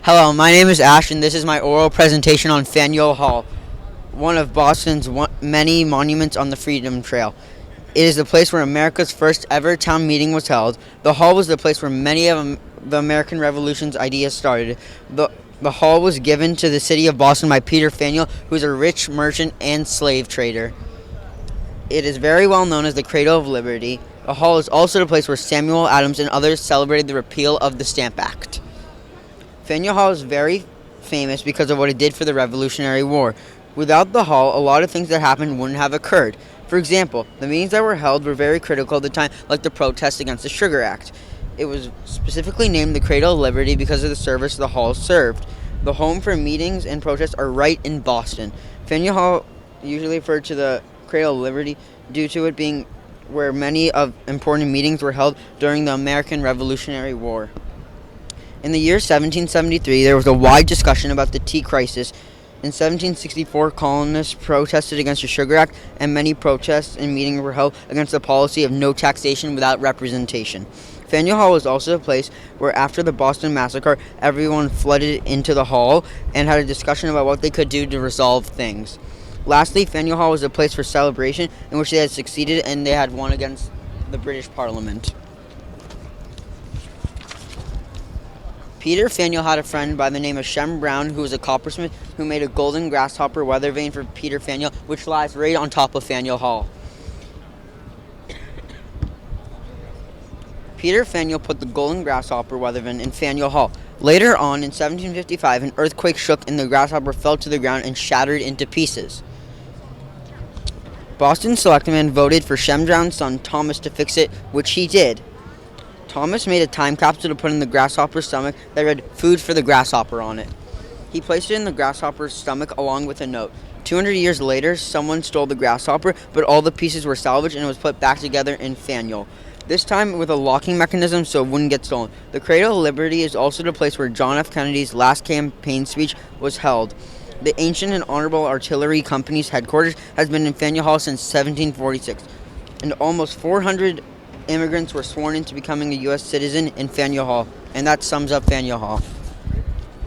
Hello, my name is Ash, and this is my oral presentation on Faneuil Hall, one of Boston's many monuments on the Freedom Trail. It is the place where America's first ever town meeting was held. The hall was the place where many of the American Revolution's ideas started. The hall was given to the city of Boston by Peter Faneuil, who is a rich merchant and slave trader. It is very well known as the Cradle of Liberty. The hall is also the place where Samuel Adams and others celebrated the repeal of the Stamp Act. Faneuil Hall is very famous because of what it did for the Revolutionary War. Without the hall, a lot of things that happened wouldn't have occurred. For example, the meetings that were held were very critical at the time, like the protest against the Sugar Act. It was specifically named the Cradle of Liberty because of the service the hall served. The home for meetings and protests are right in Boston. Faneuil Hall, usually referred to the Cradle of Liberty due to it being where many of important meetings were held during the American Revolutionary War. In the year 1773, there was a wide discussion about the tea crisis. In 1764, colonists protested against the Sugar Act, and many protests and meetings were held against the policy of no taxation without representation. Faneuil Hall was also a place where, after the Boston Massacre, everyone flooded into the hall and had a discussion about what they could do to resolve things. Lastly, Faneuil Hall was a place for celebration in which they had succeeded and they had won against the British Parliament. Peter Faneuil had a friend by the name of Shem Brown, who was a coppersmith who made a golden grasshopper weather vane for Peter Faneuil, which lies right on top of Faneuil Hall. Peter Faneuil put the golden grasshopper weather vane in Faneuil Hall. Later on, in 1755, an earthquake shook and the grasshopper fell to the ground and shattered into pieces. Boston selectmen voted for Shem Brown's son Thomas to fix it, which he did. Thomas made a time capsule to put in the grasshopper's stomach that read "Food for the Grasshopper" on it. He placed it in the grasshopper's stomach along with a note. 200 years later, someone stole the grasshopper, but all the pieces were salvaged and it was put back together in Faneuil. This time with a locking mechanism so it wouldn't get stolen. The Cradle of Liberty is also the place where John F. Kennedy's last campaign speech was held. The Ancient and Honorable Artillery Company's headquarters has been in Faneuil Hall since 1746, and almost 400 immigrants were sworn into becoming a U.S. citizen in Faneuil Hall, and that sums up Faneuil Hall.